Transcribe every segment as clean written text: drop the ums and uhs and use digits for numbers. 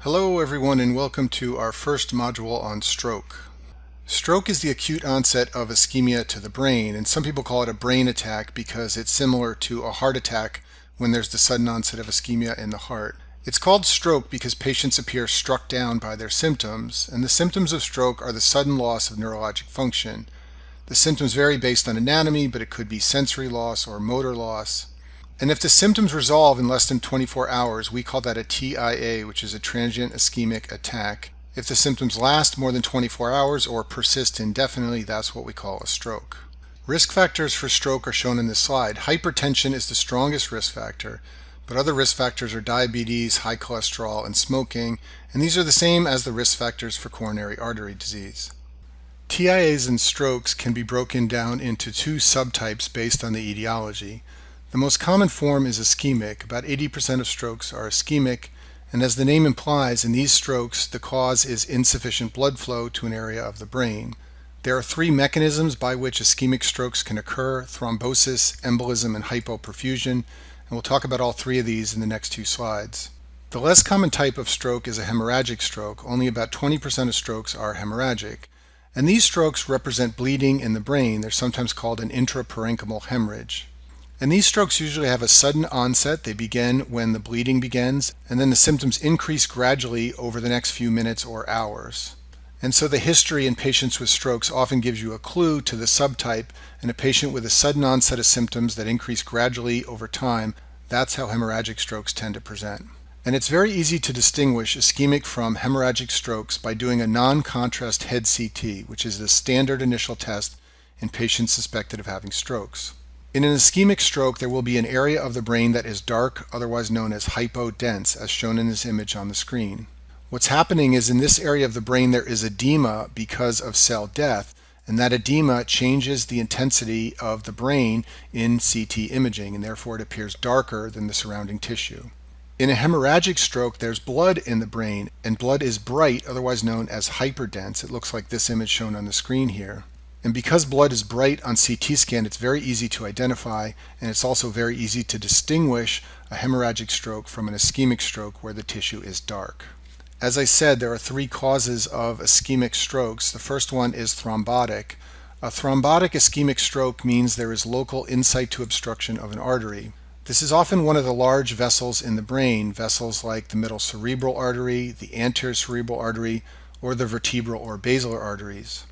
Hello everyone and welcome to our first module on stroke. Stroke is the acute onset of ischemia to the brain, and some people call it a brain attack because it's similar to a heart attack when there's the sudden onset of ischemia in the heart. It's called stroke because patients appear struck down by their symptoms, and the symptoms of stroke are the sudden loss of neurologic function. The symptoms vary based on anatomy, but it could be sensory loss or motor loss. And if the symptoms resolve in less than 24 hours, we call that a TIA, which is a transient ischemic attack. If the symptoms last more than 24 hours or persist indefinitely, that's what we call a stroke. Risk factors for stroke are shown in this slide. Hypertension is the strongest risk factor, but other risk factors are diabetes, high cholesterol, and smoking, and these are the same as the risk factors for coronary artery disease. TIAs and strokes can be broken down into two subtypes based on the etiology. The most common form is ischemic. About 80% of strokes are ischemic, and as the name implies, in these strokes the cause is insufficient blood flow to an area of the brain. There are three mechanisms by which ischemic strokes can occur: thrombosis, embolism, and hypoperfusion, and we'll talk about all three of these in the next two slides. The less common type of stroke is a hemorrhagic stroke. Only about 20% of strokes are hemorrhagic, and these strokes represent bleeding in the brain. They're sometimes called an intraparenchymal hemorrhage. And these strokes usually have a sudden onset. They begin when the bleeding begins, and then the symptoms increase gradually over the next few minutes or hours. And so the history in patients with strokes often gives you a clue to the subtype, and a patient with a sudden onset of symptoms that increase gradually over time, that's how hemorrhagic strokes tend to present. And it's very easy to distinguish ischemic from hemorrhagic strokes by doing a non-contrast head CT, which is the standard initial test in patients suspected of having strokes. In an ischemic stroke, there will be an area of the brain that is dark, otherwise known as hypodense, as shown in this image on the screen. What's happening is in this area of the brain there is edema because of cell death, and that edema changes the intensity of the brain in CT imaging, and therefore it appears darker than the surrounding tissue. In a hemorrhagic stroke, there's blood in the brain, and blood is bright, otherwise known as hyperdense. It looks like this image shown on the screen here. And because blood is bright on CT scan, it's very easy to identify, and it's also very easy to distinguish a hemorrhagic stroke from an ischemic stroke where the tissue is dark. As I said, there are three causes of ischemic strokes. The first one is thrombotic. A thrombotic ischemic stroke means there is local in situ obstruction of an artery. This is often one of the large vessels in the brain, vessels like the middle cerebral artery, the anterior cerebral artery, or the vertebral or basilar arteries.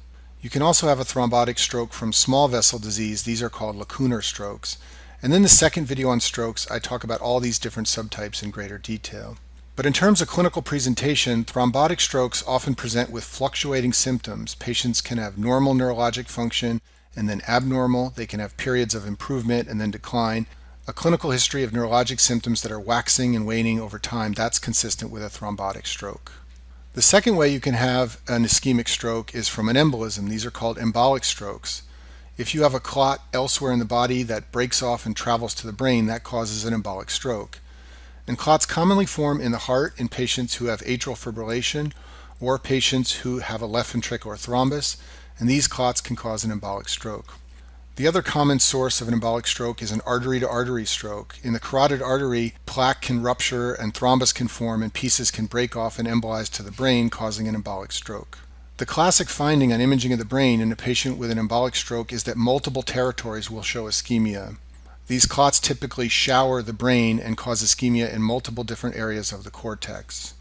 You can also have a thrombotic stroke from small vessel disease. These are called lacunar strokes. And then the second video on strokes, I talk about all these different subtypes in greater detail. But in terms of clinical presentation, thrombotic strokes often present with fluctuating symptoms. Patients can have normal neurologic function and then abnormal. They can have periods of improvement and then decline. A clinical history of neurologic symptoms that are waxing and waning over time, that's consistent with a thrombotic stroke. The second way you can have an ischemic stroke is from an embolism. These are called embolic strokes. If you have a clot elsewhere in the body that breaks off and travels to the brain, that causes an embolic stroke. And clots commonly form in the heart in patients who have atrial fibrillation or patients who have a left ventricular thrombus, and these clots can cause an embolic stroke. The other common source of an embolic stroke is an artery-to-artery stroke. In the carotid artery, plaque can rupture and thrombus can form and pieces can break off and embolize to the brain, causing an embolic stroke. The classic finding on imaging of the brain in a patient with an embolic stroke is that multiple territories will show ischemia. These clots typically shower the brain and cause ischemia in multiple different areas of the cortex.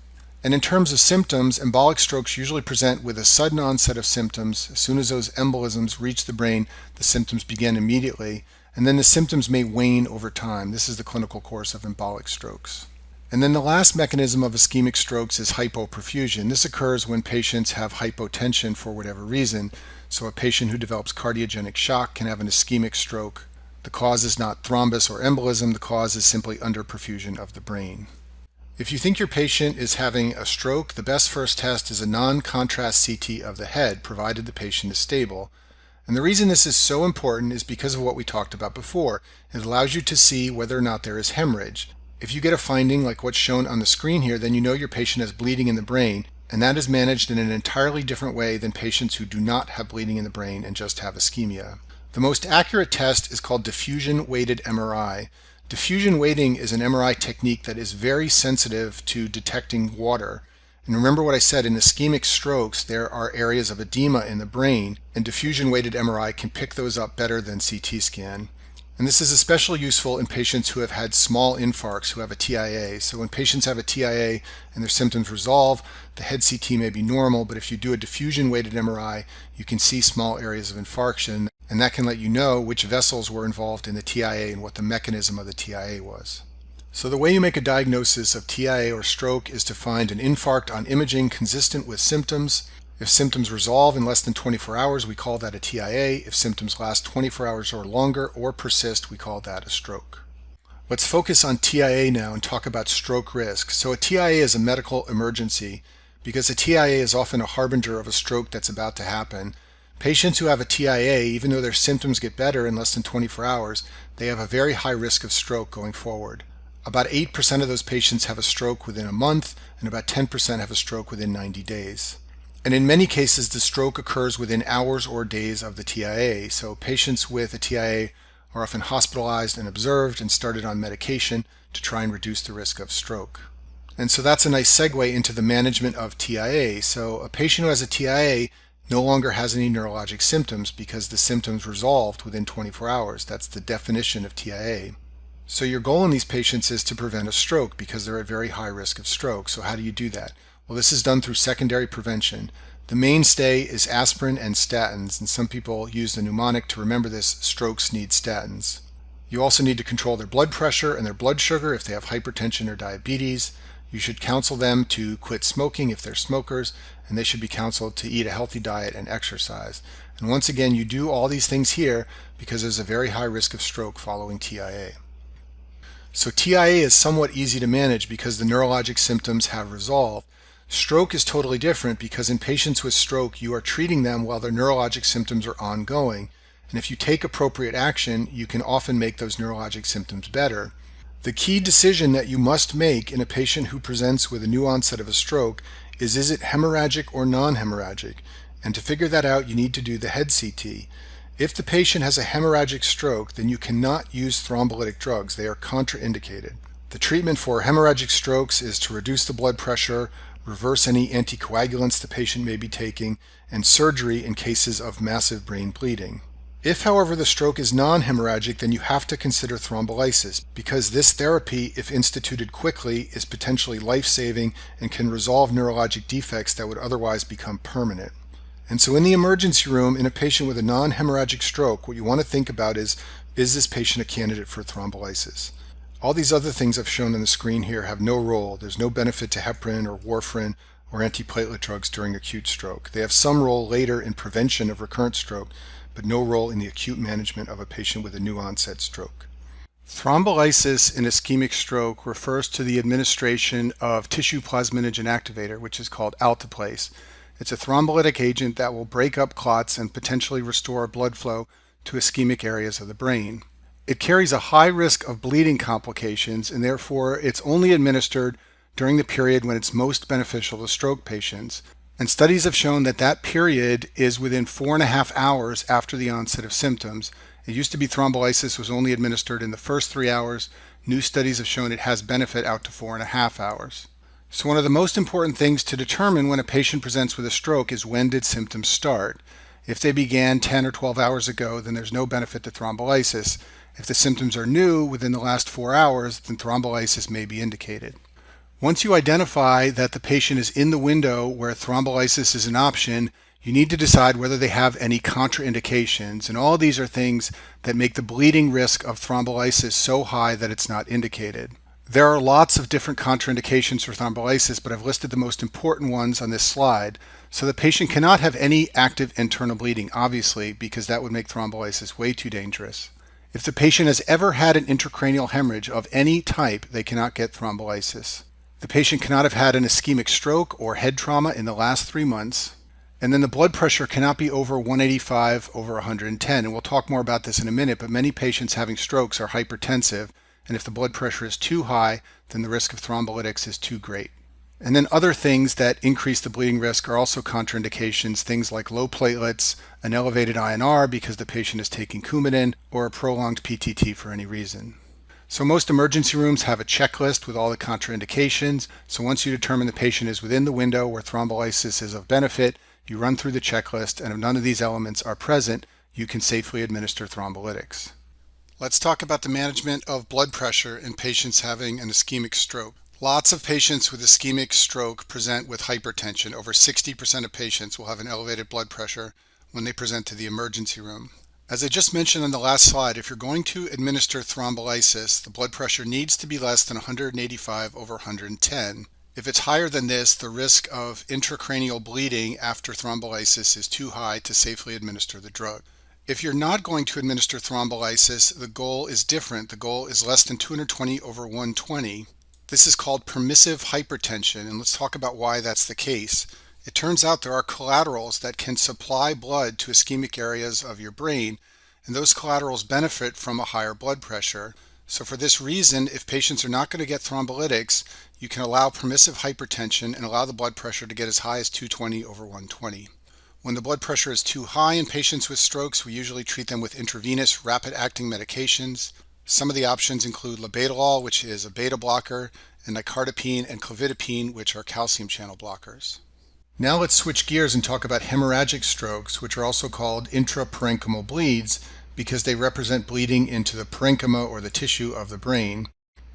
And in terms of symptoms, embolic strokes usually present with a sudden onset of symptoms. As soon as those embolisms reach the brain, the symptoms begin immediately, and then the symptoms may wane over time. This is the clinical course of embolic strokes. And then the last mechanism of ischemic strokes is hypoperfusion. This occurs when patients have hypotension for whatever reason. So a patient who develops cardiogenic shock can have an ischemic stroke. The cause is not thrombus or embolism. The cause is simply underperfusion of the brain. If you think your patient is having a stroke, the best first test is a non-contrast CT of the head, provided the patient is stable. And the reason this is so important is because of what we talked about before. It allows you to see whether or not there is hemorrhage. If you get a finding like what's shown on the screen here, then you know your patient has bleeding in the brain, and that is managed in an entirely different way than patients who do not have bleeding in the brain and just have ischemia. The most accurate test is called diffusion-weighted MRI. Diffusion weighting is an MRI technique that is very sensitive to detecting water. And remember what I said, in ischemic strokes, there are areas of edema in the brain, and diffusion-weighted MRI can pick those up better than CT scan. And this is especially useful in patients who have had small infarcts, who have a TIA. So when patients have a TIA and their symptoms resolve, the head CT may be normal, but if you do a diffusion-weighted MRI, you can see small areas of infarction, and that can let you know which vessels were involved in the TIA and what the mechanism of the TIA was. So the way you make a diagnosis of TIA or stroke is to find an infarct on imaging consistent with symptoms. If symptoms resolve in less than 24 hours, we call that a TIA. If symptoms last 24 hours or longer or persist, we call that a stroke. Let's focus on TIA now and talk about stroke risk. So a TIA is a medical emergency because a TIA is often a harbinger of a stroke that's about to happen. Patients who have a TIA, even though their symptoms get better in less than 24 hours, they have a very high risk of stroke going forward. About 8% of those patients have a stroke within a month, and about 10% have a stroke within 90 days. And in many cases, the stroke occurs within hours or days of the TIA. So patients with a TIA are often hospitalized and observed and started on medication to try and reduce the risk of stroke. And so that's a nice segue into the management of TIA. So a patient who has a TIA no longer has any neurologic symptoms because the symptoms resolved within 24 hours. That's the definition of TIA. So your goal in these patients is to prevent a stroke because they're at very high risk of stroke. So how do you do that? Well, this is done through secondary prevention. The mainstay is aspirin and statins, and some people use the mnemonic to remember this: strokes need statins. You also need to control their blood pressure and their blood sugar if they have hypertension or diabetes. You should counsel them to quit smoking if they're smokers, and they should be counseled to eat a healthy diet and exercise. And once again, you do all these things here because there's a very high risk of stroke following TIA. So TIA is somewhat easy to manage because the neurologic symptoms have resolved. Stroke is totally different because in patients with stroke, you are treating them while their neurologic symptoms are ongoing. And if you take appropriate action, you can often make those neurologic symptoms better. The key decision that you must make in a patient who presents with a new onset of a stroke is it hemorrhagic or non-hemorrhagic? And to figure that out, you need to do the head CT. If the patient has a hemorrhagic stroke, then you cannot use thrombolytic drugs. They are contraindicated. The treatment for hemorrhagic strokes is to reduce the blood pressure, reverse any anticoagulants the patient may be taking, and surgery in cases of massive brain bleeding. If, however, the stroke is non-hemorrhagic, then you have to consider thrombolysis because this therapy, if instituted quickly, is potentially life-saving and can resolve neurologic defects that would otherwise become permanent. And so in the emergency room, in a patient with a non-hemorrhagic stroke, what you want to think about is this patient a candidate for thrombolysis? All these other things I've shown on the screen here have no role. There's no benefit to heparin or warfarin or antiplatelet drugs during acute stroke. They have some role later in prevention of recurrent stroke, but no role in the acute management of a patient with a new onset stroke. Thrombolysis in ischemic stroke refers to the administration of tissue plasminogen activator, which is called alteplase. It's a thrombolytic agent that will break up clots and potentially restore blood flow to ischemic areas of the brain. It carries a high risk of bleeding complications, and therefore it's only administered during the period when it's most beneficial to stroke patients. And studies have shown that that period is within 4.5 hours after the onset of symptoms. It used to be thrombolysis was only administered in the first 3 hours. New studies have shown it has benefit out to 4.5 hours. So one of the most important things to determine when a patient presents with a stroke is when did symptoms start. If they began 10 or 12 hours ago, then there's no benefit to thrombolysis. If the symptoms are new within the last 4 hours, then thrombolysis may be indicated. Once you identify that the patient is in the window where thrombolysis is an option, you need to decide whether they have any contraindications. And all of these are things that make the bleeding risk of thrombolysis so high that it's not indicated. There are lots of different contraindications for thrombolysis, but I've listed the most important ones on this slide. So the patient cannot have any active internal bleeding, obviously, because that would make thrombolysis way too dangerous. If the patient has ever had an intracranial hemorrhage of any type, they cannot get thrombolysis. The patient cannot have had an ischemic stroke or head trauma in the last 3 months. And then the blood pressure cannot be over 185 over 110. And we'll talk more about this in a minute, but many patients having strokes are hypertensive. And if the blood pressure is too high, then the risk of thrombolytics is too great. And then other things that increase the bleeding risk are also contraindications, things like low platelets, an elevated INR because the patient is taking Coumadin, or a prolonged PTT for any reason. So most emergency rooms have a checklist with all the contraindications. So once you determine the patient is within the window where thrombolysis is of benefit, you run through the checklist, and if none of these elements are present, you can safely administer thrombolytics. Let's talk about the management of blood pressure in patients having an ischemic stroke. Lots of patients with ischemic stroke present with hypertension. Over 60% of patients will have an elevated blood pressure when they present to the emergency room. As I just mentioned on the last slide, if you're going to administer thrombolysis, the blood pressure needs to be less than 185 over 110. If it's higher than this, the risk of intracranial bleeding after thrombolysis is too high to safely administer the drug. If you're not going to administer thrombolysis, the goal is different. The goal is less than 220 over 120. This is called permissive hypertension, and let's talk about why that's the case. It turns out there are collaterals that can supply blood to ischemic areas of your brain, and those collaterals benefit from a higher blood pressure. So for this reason, if patients are not going to get thrombolytics, you can allow permissive hypertension and allow the blood pressure to get as high as 220 over 120. When the blood pressure is too high in patients with strokes, we usually treat them with intravenous rapid-acting medications. Some of the options include labetalol, which is a beta blocker, and nicardipine and clofidipine, which are calcium channel blockers. Now let's switch gears and talk about hemorrhagic strokes, which are also called intraparenchymal bleeds because they represent bleeding into the parenchyma or the tissue of the brain.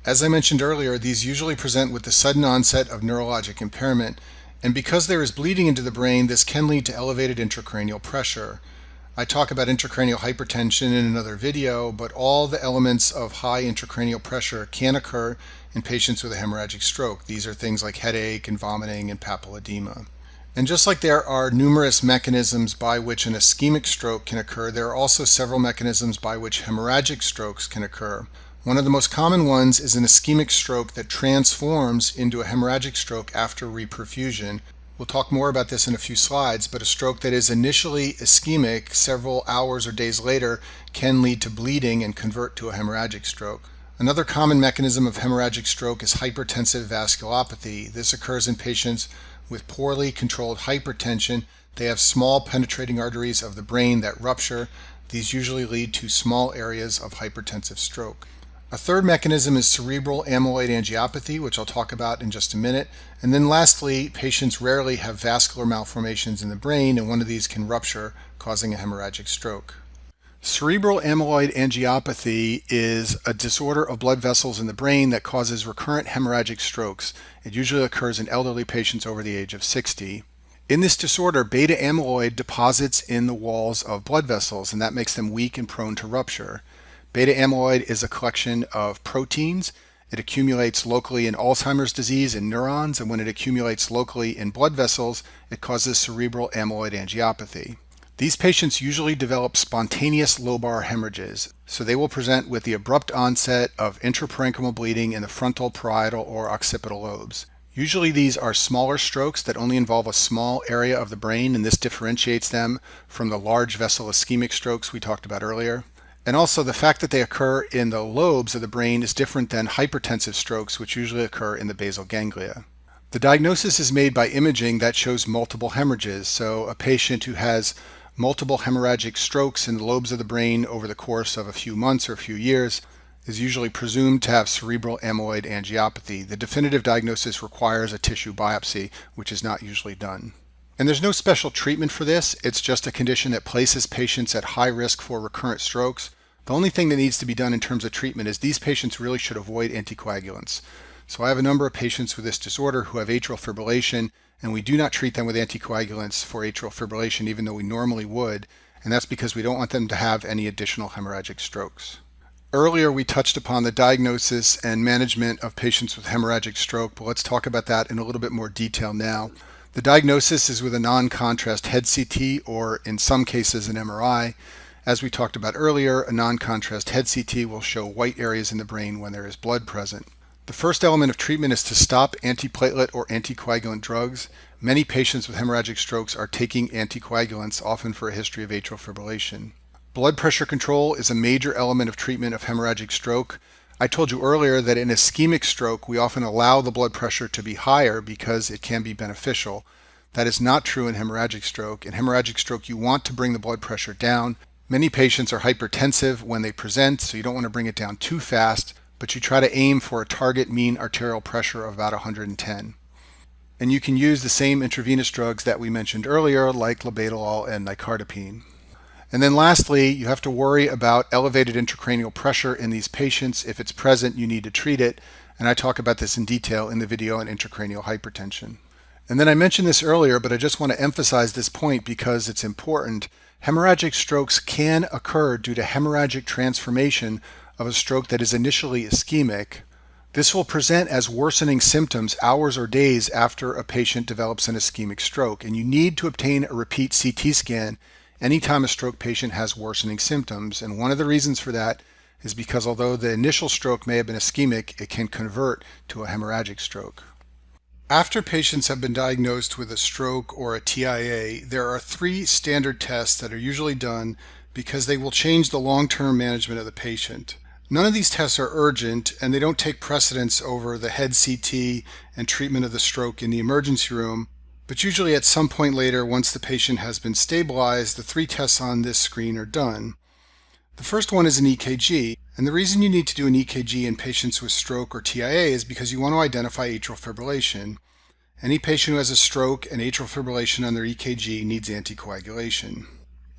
As I mentioned earlier, these usually present with the sudden onset of neurologic impairment, and because there is bleeding into the brain, this can lead to elevated intracranial pressure. I talk about intracranial hypertension in another video, but all the elements of high intracranial pressure can occur in patients with a hemorrhagic stroke. These are things like headache and vomiting and papilledema. And just like there are numerous mechanisms by which an ischemic stroke can occur, there are also several mechanisms by which hemorrhagic strokes can occur. One of the most common ones is an ischemic stroke that transforms into a hemorrhagic stroke after reperfusion. We'll talk more about this in a few slides, but a stroke that is initially ischemic several hours or days later can lead to bleeding and convert to a hemorrhagic stroke. Another common mechanism of hemorrhagic stroke is hypertensive vasculopathy. This occurs in patients with poorly controlled hypertension. They have small penetrating arteries of the brain that rupture. These usually lead to small areas of hypertensive stroke. A third mechanism is cerebral amyloid angiopathy, which I'll talk about in just a minute. And then lastly, patients rarely have vascular malformations in the brain, and one of these can rupture, causing a hemorrhagic stroke. Cerebral amyloid angiopathy is a disorder of blood vessels in the brain that causes recurrent hemorrhagic strokes. It usually occurs in elderly patients over the age of 60. In this disorder, beta amyloid deposits in the walls of blood vessels, and that makes them weak and prone to rupture. Beta amyloid is a collection of proteins. It accumulates locally in Alzheimer's disease in neurons, and when it accumulates locally in blood vessels, it causes cerebral amyloid angiopathy. These patients usually develop spontaneous lobar hemorrhages, so they will present with the abrupt onset of intraparenchymal bleeding in the frontal, parietal, or occipital lobes. Usually these are smaller strokes that only involve a small area of the brain, and this differentiates them from the large vessel ischemic strokes we talked about earlier. And also the fact that they occur in the lobes of the brain is different than hypertensive strokes, which usually occur in the basal ganglia. The diagnosis is made by imaging that shows multiple hemorrhages, so a patient who has multiple hemorrhagic strokes in the lobes of the brain over the course of a few months or a few years is usually presumed to have cerebral amyloid angiopathy. The definitive diagnosis requires a tissue biopsy, which is not usually done. And there's no special treatment for this. It's just a condition that places patients at high risk for recurrent strokes. The only thing that needs to be done in terms of treatment is these patients really should avoid anticoagulants. So I have a number of patients with this disorder who have atrial fibrillation, and we do not treat them with anticoagulants for atrial fibrillation, even though we normally would, and that's because we don't want them to have any additional hemorrhagic strokes. Earlier we touched upon the diagnosis and management of patients with hemorrhagic stroke, but let's talk about that in a little bit more detail now. The diagnosis is with a non-contrast head CT, or in some cases an MRI. As we talked about earlier, a non-contrast head CT will show white areas in the brain when there is blood present. The first element of treatment is to stop antiplatelet or anticoagulant drugs. Many patients with hemorrhagic strokes are taking anticoagulants, often for a history of atrial fibrillation. Blood pressure control is a major element of treatment of hemorrhagic stroke. I told you earlier that in ischemic stroke, we often allow the blood pressure to be higher because it can be beneficial. That is not true in hemorrhagic stroke. In hemorrhagic stroke, you want to bring the blood pressure down. Many patients are hypertensive when they present, so you don't want to bring it down too fast, but you try to aim for a target mean arterial pressure of about 110. And you can use the same intravenous drugs that we mentioned earlier, like labetalol and nicardipine. And then lastly, you have to worry about elevated intracranial pressure in these patients. If it's present, you need to treat it. And I talk about this in detail in the video on intracranial hypertension. And then I mentioned this earlier, but I just want to emphasize this point because it's important. Hemorrhagic strokes can occur due to hemorrhagic transformation of a stroke that is initially ischemic. This will present as worsening symptoms hours or days after a patient develops an ischemic stroke, and you need to obtain a repeat CT scan anytime a stroke patient has worsening symptoms. And one of the reasons for that is because although the initial stroke may have been ischemic, it can convert to a hemorrhagic stroke. After patients have been diagnosed with a stroke or a TIA, there are 3 standard tests that are usually done because they will change the long-term management of the patient. None of these tests are urgent and they don't take precedence over the head CT and treatment of the stroke in the emergency room, but usually at some point later, once the patient has been stabilized, the 3 tests on this screen are done. The first one is an EKG, and the reason you need to do an EKG in patients with stroke or TIA is because you want to identify atrial fibrillation. Any patient who has a stroke and atrial fibrillation on their EKG needs anticoagulation.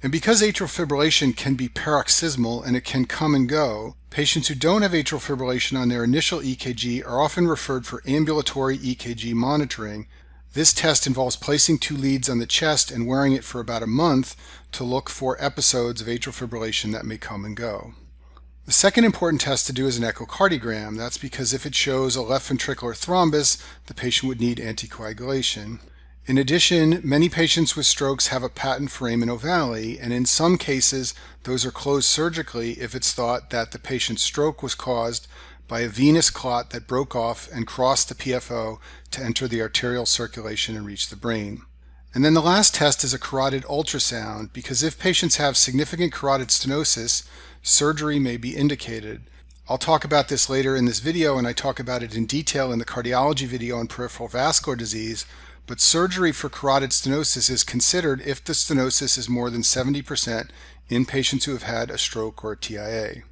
And because atrial fibrillation can be paroxysmal and it can come and go, patients who don't have atrial fibrillation on their initial EKG are often referred for ambulatory EKG monitoring. This test involves placing 2 leads on the chest and wearing it for about a month to look for episodes of atrial fibrillation that may come and go. The second important test to do is an echocardiogram. That's because if it shows a left ventricular thrombus, the patient would need anticoagulation. In addition, many patients with strokes have a patent foramen ovale, and in some cases, those are closed surgically if it's thought that the patient's stroke was caused by a venous clot that broke off and crossed the PFO to enter the arterial circulation and reach the brain. And then the last test is a carotid ultrasound, because if patients have significant carotid stenosis, surgery may be indicated. I'll talk about this later in this video, and I talk about it in detail in the cardiology video on peripheral vascular disease, but surgery for carotid stenosis is considered if the stenosis is more than 70% in patients who have had a stroke or a TIA.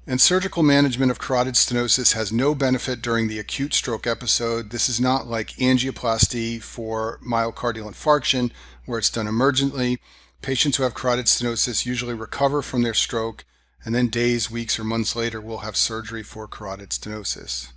And surgical management of carotid stenosis has no benefit during the acute stroke episode. This is not like angioplasty for myocardial infarction, where it's done emergently. Patients who have carotid stenosis usually recover from their stroke, and then days, weeks, or months later will have surgery for carotid stenosis.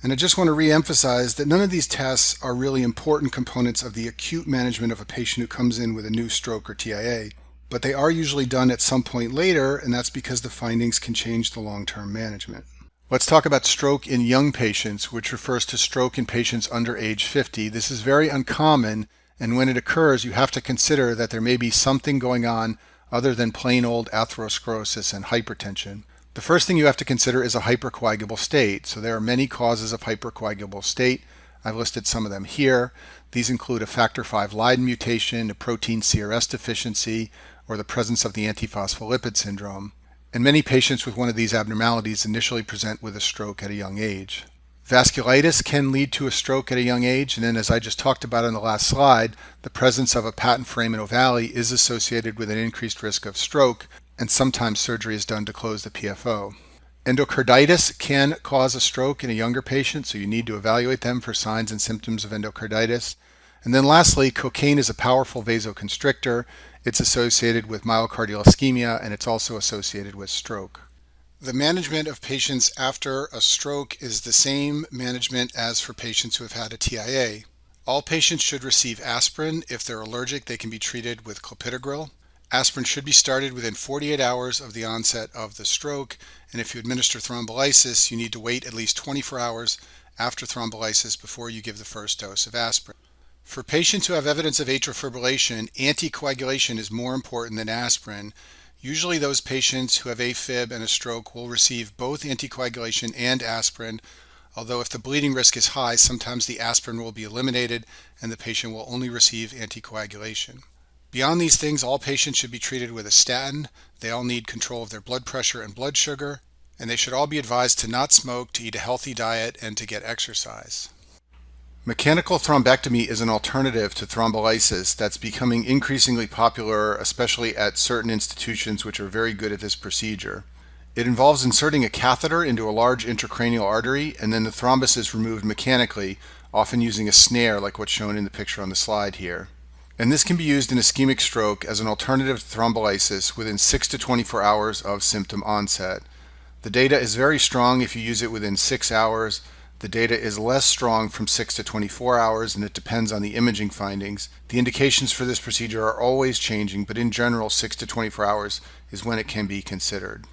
And I just want to re-emphasize that none of these tests are really important components of the acute management of a patient who comes in with a new stroke or TIA, but they are usually done at some point later, and that's because the findings can change the long-term management. Let's talk about stroke in young patients, which refers to stroke in patients under age 50. This is very uncommon, and when it occurs, you have to consider that there may be something going on other than plain old atherosclerosis and hypertension. The first thing you have to consider is a hypercoagulable state. So there are many causes of hypercoagulable state. I've listed some of them here. These include a factor V Leiden mutation, a protein CRS deficiency, or the presence of the antiphospholipid syndrome. And many patients with one of these abnormalities initially present with a stroke at a young age. Vasculitis can lead to a stroke at a young age, and then as I just talked about on the last slide, the presence of a patent foramen ovale is associated with an increased risk of stroke, and sometimes surgery is done to close the PFO. Endocarditis can cause a stroke in a younger patient, so you need to evaluate them for signs and symptoms of endocarditis. And then lastly, cocaine is a powerful vasoconstrictor. It's associated with myocardial ischemia, and it's also associated with stroke. The management of patients after a stroke is the same management as for patients who have had a TIA. All patients should receive aspirin. If they're allergic, they can be treated with clopidogrel. Aspirin should be started within 48 hours of the onset of the stroke, and if you administer thrombolysis, you need to wait at least 24 hours after thrombolysis before you give the first dose of aspirin. For patients who have evidence of atrial fibrillation, anticoagulation is more important than aspirin. Usually those patients who have AFib and a stroke will receive both anticoagulation and aspirin, although if the bleeding risk is high, sometimes the aspirin will be eliminated and the patient will only receive anticoagulation. Beyond these things, all patients should be treated with a statin. They all need control of their blood pressure and blood sugar, and they should all be advised to not smoke, to eat a healthy diet, and to get exercise. Mechanical thrombectomy is an alternative to thrombolysis that's becoming increasingly popular, especially at certain institutions which are very good at this procedure. It involves inserting a catheter into a large intracranial artery, and then the thrombus is removed mechanically, often using a snare like what's shown in the picture on the slide here. And this can be used in ischemic stroke as an alternative to thrombolysis within 6 to 24 hours of symptom onset. The data is very strong if you use it within 6 hours. The data is less strong from 6 to 24 hours, and it depends on the imaging findings. The indications for this procedure are always changing, but in general, 6 to 24 hours is when it can be considered.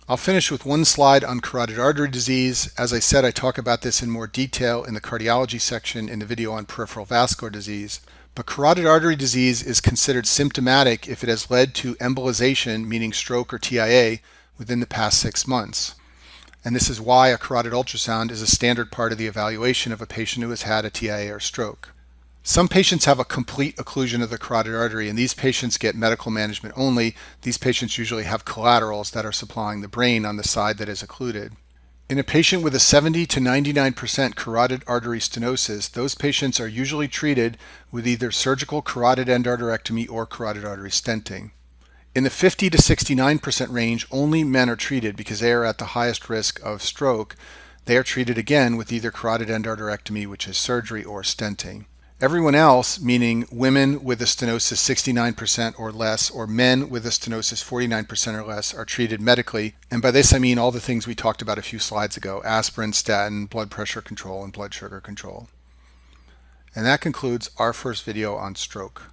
I'll finish with one slide on carotid artery disease. As I said, I talk about this in more detail in the cardiology section in the video on peripheral vascular disease. But carotid artery disease is considered symptomatic if it has led to embolization, meaning stroke or TIA, within the past 6 months. And this is why a carotid ultrasound is a standard part of the evaluation of a patient who has had a TIA or stroke. Some patients have a complete occlusion of the carotid artery, and these patients get medical management only. These patients usually have collaterals that are supplying the brain on the side that is occluded. In a patient with a 70 to 99% carotid artery stenosis, those patients are usually treated with either surgical carotid endarterectomy or carotid artery stenting. In the 50 to 69% range, only men are treated because they are at the highest risk of stroke. They are treated again with either carotid endarterectomy, which is surgery, or stenting. Everyone else, meaning women with a stenosis 69% or less, or men with a stenosis 49% or less, are treated medically. And by this I mean all the things we talked about a few slides ago: aspirin, statin, blood pressure control, and blood sugar control. And that concludes our first video on stroke.